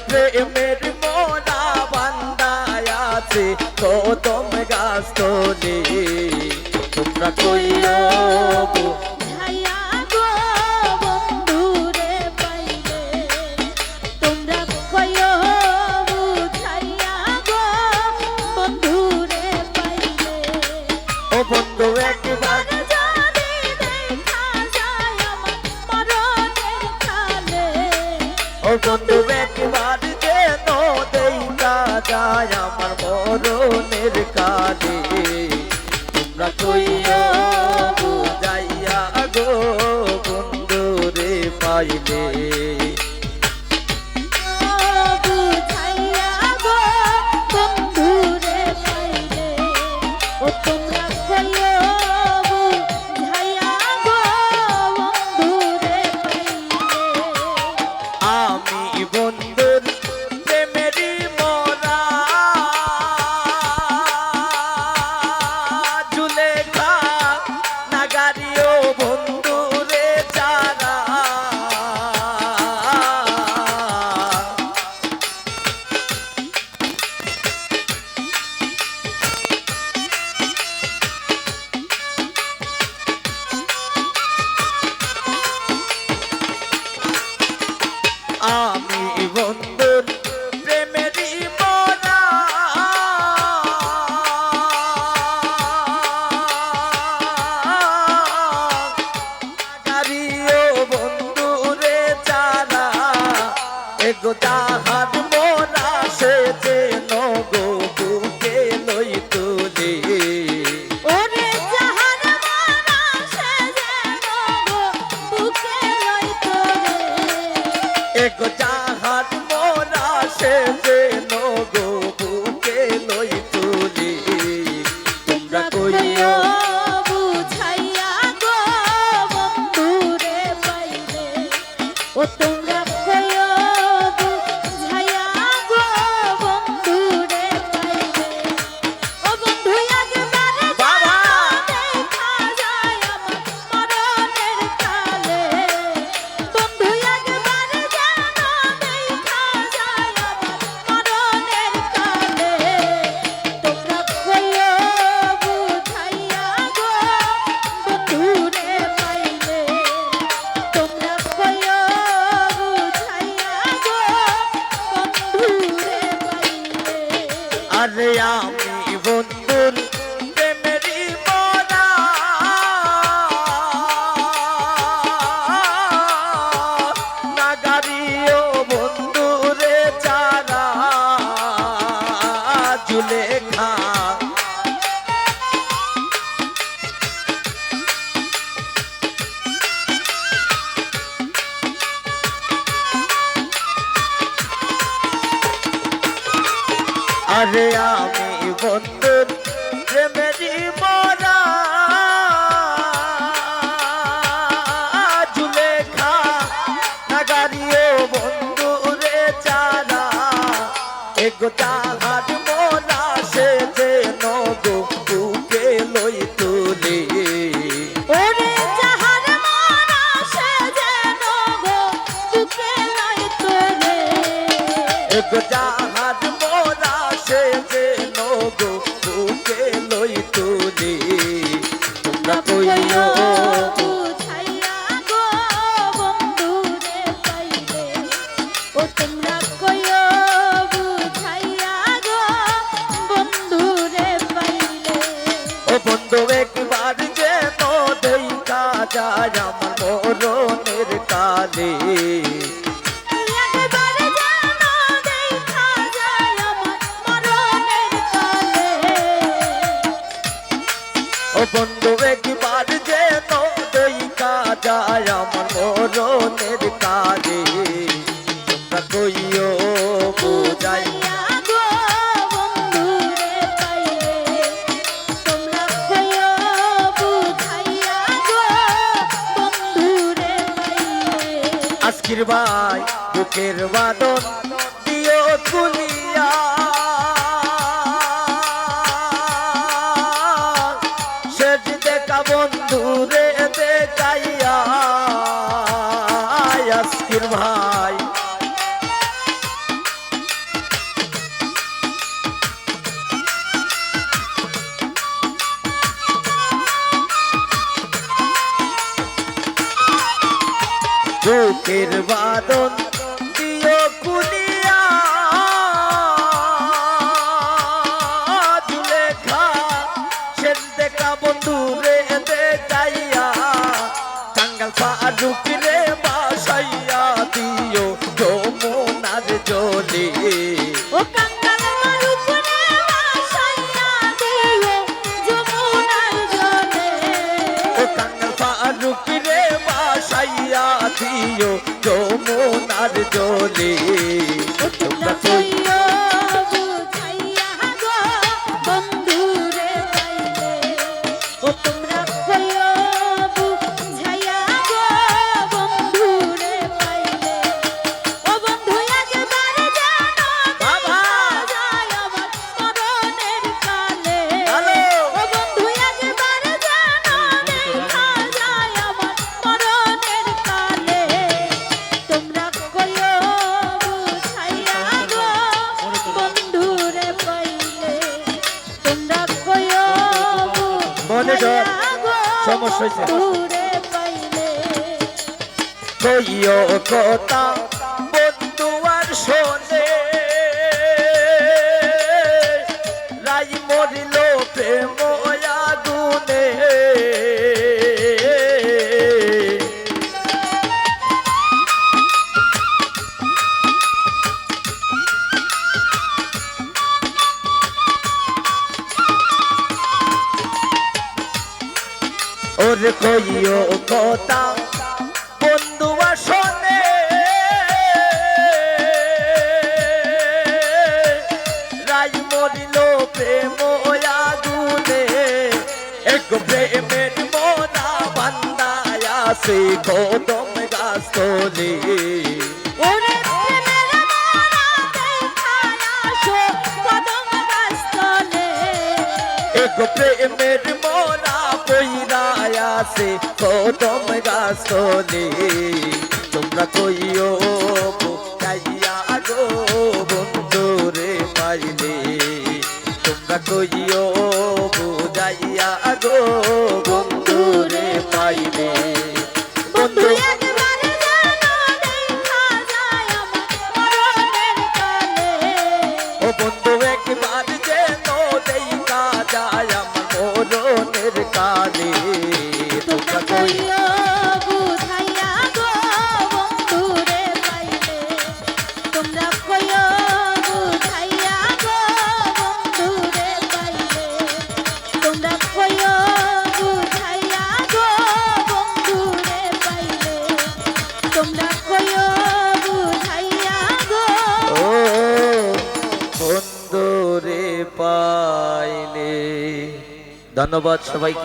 প্রেমের মোরা বান্দায় আছে কদম গাছ তলে তোমরা কইও বুঝাইয়া গো বন্ধুরে পাইলে তোমরা কইও বুঝাইয়া গো বন্ধুরে পাইলে ও বন্ধু একবার যদি দেখা যায় আমার মরণের কালে ও বন্ধু একবার যেন দেখা যায় আমার মরণের কালে তোমরা কইও বুঝাইয়া গো বন্ধুরে পাইলে বুঝাইয়া গো বন্ধুরে পাইলে ও তোমরা কইও বুঝাইয়া গো বন্ধুরে পাইলে আমি বন্ধুর প্রেমেরই মরা জুলেখা নাগারিও বন্ধুরে যারা আমি বন্ধুর প্রেমেরই মরা গাড়িও বন্ধুরে যারা এগো যাহার মোরা সে যেন গো বুকে লই তুলি ওরে জাহান মারা সে যেন গো বুকে লইতো রে এগো যাহার মোরা সে যেন গো বুকে লই তুলি তোমরা কইও বুঝাইয়া গো বন্ধুরে পাইলে ও তোমরা কইও বুঝাইয়া গো বন্ধুরে পাইলে ও বন্ধু একবার বাবা দেখা যায় আমার মরণের কালে বন্ধু একবার যেন দেখা যায় আমার মরণের কালে তোমরা কইও বুঝাইয়া গো বন্ধুরে পাইলে তোমরা কইও বুঝাইয়া গো বন্ধুরে পাইলে আরে আমি বন্ধুর প্রেমেরই মরা নাগারিও বন্ধুরে যারা জুলেখা আরে আমি বন্ধুর প্রেমেরই মরা জুলেখা নাগারিও বন্ধুরে যারা এগো তাহার মোরা সে যেন গো বুকে লই তুলি ওরে জাহান মারা সে যেন গো বুকে লইতো রে এগো যাহার মোরা সে যেন গো বুকে লই তুলি তোমরা কইও বুঝাইয়া গো বন্ধুরে পাইলে ও তোমরা কইও বুঝাইয়া গো বন্ধুরে পাইলে ও বন্ধু একবার যেন দেখা যায় আমার মরণের কালে একবার যেন দেখা যায় আমার মরণের কালে ও বন্ধু একবার যেন দেখা যায় আমার মরণের কালে তোমরা কইও বুঝাই বুঝাইয়া গো বন্ধুরে পাইলে তোমরা কইও বুঝাইয়া গো বন্ধুরে পাইলে আজকের ভাই বুকের বাদন দিও তুলিয়া বন্ধুরে দেখাইয়া আজকের ভাই দুঃখের বাদন দিও কুলিয়া জুলেখা সেন দেখা বন্ধুরে দেখাইয়া কাঙ্গাল ফারুক রে বাসাইয়া দিও যমুনার জলে ও কাঙ্গাল মারুফ রে বাসাইয়া দিও যমুনার জলে ও কাঙ্গাল ফারুক রে বাসাইয়া দিও যমুনার জলে ও তোমরা কইও বুঝাইয়া গো বন্ধুরে পাইলে ও তোমরা কইও বুঝাইয়া গো বন্ধুরে পাইলে ও বন্ধু একবার জানো বাবা যায় আমার মরণের কালে হ্যালো ও বন্ধু একবার জানো দেখা যায় আমার মরণের কালে তোমরা কইও বুঝাইয়া গো বন্ধুরে পাইলে তোমরা কইও মনে ধর, বুঝাইয়া গো সমস্যা হইছে। বন্ধুরে পাইলে কইও কথা বন্ধু আর শোনে রাই মরিল প্রেম আগুনে ওরে কইও কথা বন্ধু আর শোনে রাই মরিল প্রেম আগুনে এক প্রেমের মোনা বান্দায় আছে কদম গাছ তলে ওরে প্রেমের মোরা দেখায় আসো কদম গাছ তলে এক প্রেমের মোনা পইরায় আছে কদম গাছ তলে তোমরা কইও বুঝাইয়া গো বন্ধুরে পাইলে তোমরা কইও বুঝাইয়া গো বন্ধুরে পাইলে বন্ধু একবার জানো দেখা যায় আমার মরণের কালে ও বন্ধু একবার যেন দেখা যায় আমার মরণের কালে তোমরা কইও বুঝাইয়া গো বন্ধুরে পাইলে তোমরা কইও বুঝাইয়া গো বন্ধুরে পাইলে তোমরা কইও বুঝাইয়া গো বন্ধুরে পাইলে তোমরা কইও বুঝাইয়া গো ও বন্ধুরে পাইলে ধন্যবাদ সবাইকে।